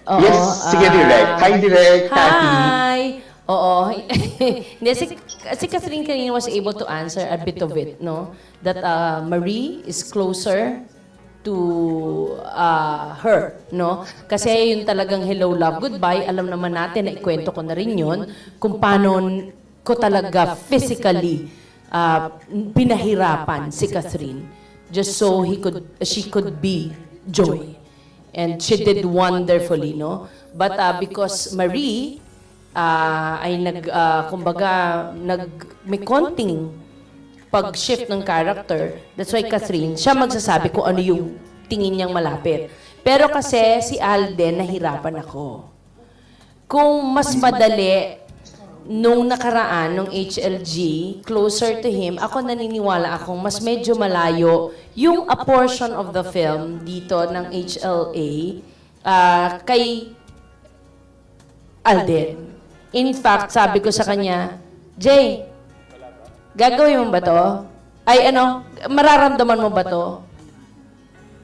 Yes, sige Direk. Hi Direk, Cathy. Hi! Oo. Hindi, si Catherine kanina was able to answer a bit of it, no? That Marie is closer to her, no? Kasi yun talagang hello, love, goodbye. Alam naman natin na ikwento ko na rin yun kung paano ko talaga physically pinahirapan si Catherine just so she could be Joy. And she did wonderfully, no? But because Marie ay may konting pag-shift ng character, that's why Catherine, siya magsasabi kung ano yung tingin niyang malapit. Pero kasi si Alden, nahirapan ako. Kung mas madali, nung nakaraan, nung HLG, closer to him, ako naniniwala akong mas medyo malayo yung a portion of the film dito ng HLA kay Alden. In fact, sabi ko sa kanya, Jay, gagawin mo ba to? Ay ano, mararamdaman mo ba to?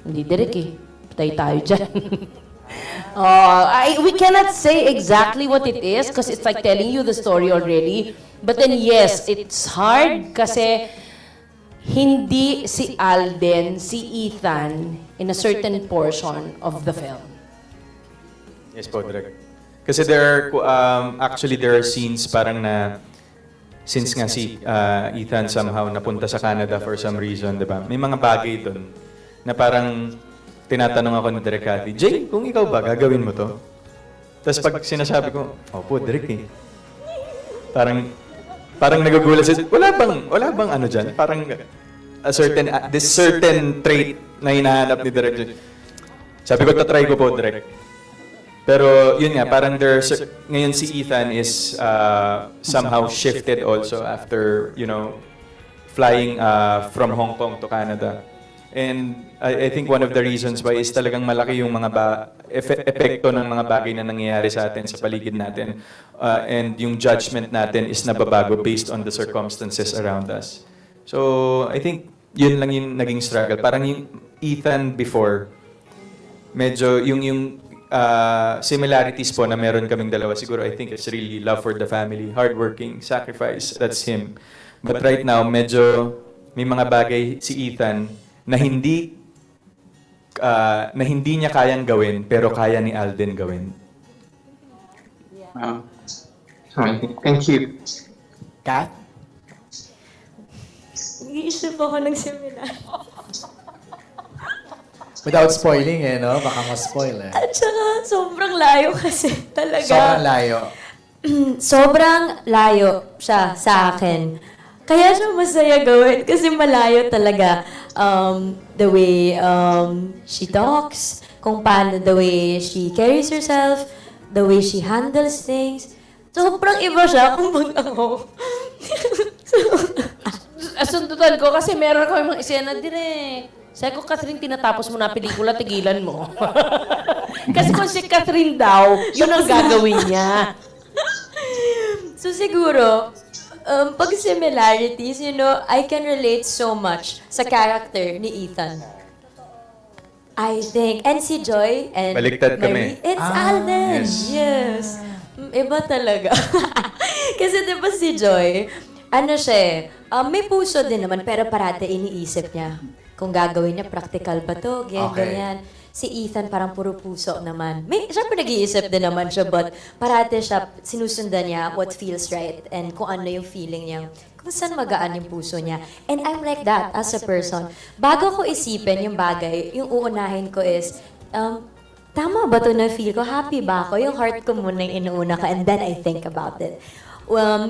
Hindi, Derek eh. Patay tayo dyan. We cannot say exactly what it is because it's like telling you the story already. But then yes, it's hard kasi hindi si Alden, si Ethan in a certain portion of the film. Yes po, Direk. Kasi there are scenes parang na since nga si Ethan somehow napunta sa Canada for some reason, di ba? May mga bagay doon na parang tinatanong ako ni Direk Cathy, Jay, kung ikaw ba, gagawin mo to? Tapos pag sinasabi ko, opo, Direk eh. Parang nagugulat siya. Wala bang ano dyan? Parang this certain trait na hinahanap ni Direk. Sabi ko, tatry ko po, Direk. Pero yun nga, parang ngayon si Ethan is somehow shifted also after, flying from Hong Kong to Canada. And I think one of the reasons why is talagang malaki yung mga epekto ng mga bagay na nangyayari sa atin, sa paligid natin. And yung judgment natin is nababago based on the circumstances around us. So I think yun lang yung naging struggle. Parang yung Ethan before, medyo yung similarities po na meron kaming dalawa, siguro I think it's really love for the family, hardworking, sacrifice, that's him. But right now, medyo may mga bagay si Ethan na hindi niya kayang gawin, pero kaya ni Alden gawin. Thank you. Kat? Nag-iisip ako ng seminar. Without spoiling no? Baka ma-spoil At saka, sobrang layo kasi talaga. Sobrang layo. Sobrang layo siya sa akin. Kaya siya masaya gawin kasi malayo talaga. The way she talks, kung paano the way she carries herself, the way she handles things. Sobrang iba siya kung pag ako. Sundutan ko kasi meron kami mga isena direct. Sabi ko, Catherine, tinatapos mo na pelikula, tigilan mo. Kasi kung si Catherine daw, yun ang gagawin niya. So siguro, pag similarities, I can relate so much sa character ni Ethan. I think, and si Joy and Baliktad Mary, kami. it's Alden. Yes. Iba talaga. Kasi diba si Joy, ano siya may puso din naman, pero parate iniisip niya. Kung gagawin niya, practical ba to? Ganyan. Si Ethan parang puro puso naman. Siyempre nag-iisip din naman siya, but parate siya, sinusundan niya what feels right and kung ano yung feeling niya, kung saan magaan yung puso niya. And I'm like that as a person. Bago ko isipin yung bagay, yung uunahin ko is, tama ba to na feel ko? Happy ba ako? Yung heart ko muna yung inuuna ka and then I think about it.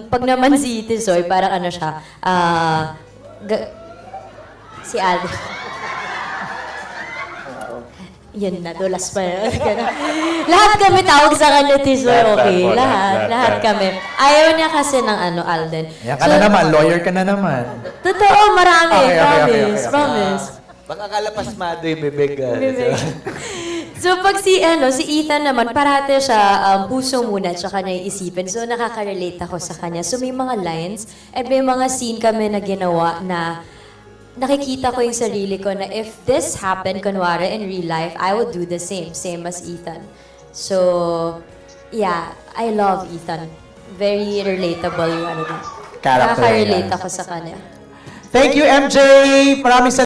Pag naman si Tisoy, parang ano siya, si Alden. Yan na, dulas pa. Lahat kami tawag sa kanya, Tisoy, okay? Lahat kami. Ayaw niya kasi ng Alden. Yan ka na naman, lawyer ka na naman. Totoo, marami. Promise. Baka kalapasmado yung bibig. So pag si Ethan naman, parate siya puso muna at saka niya iisipin. So nakaka-relate ako sa kanya. So may mga lines at may mga scene kami na ginawa na nakikita ko yung sarili ko na if this happened, kunwari, in real life, I would do the same as Ethan. So, yeah, I love Ethan. Very relatable yung ano din. Character Nakaka-relate niya. ako sa kanya. Thank you, MJ! Maraming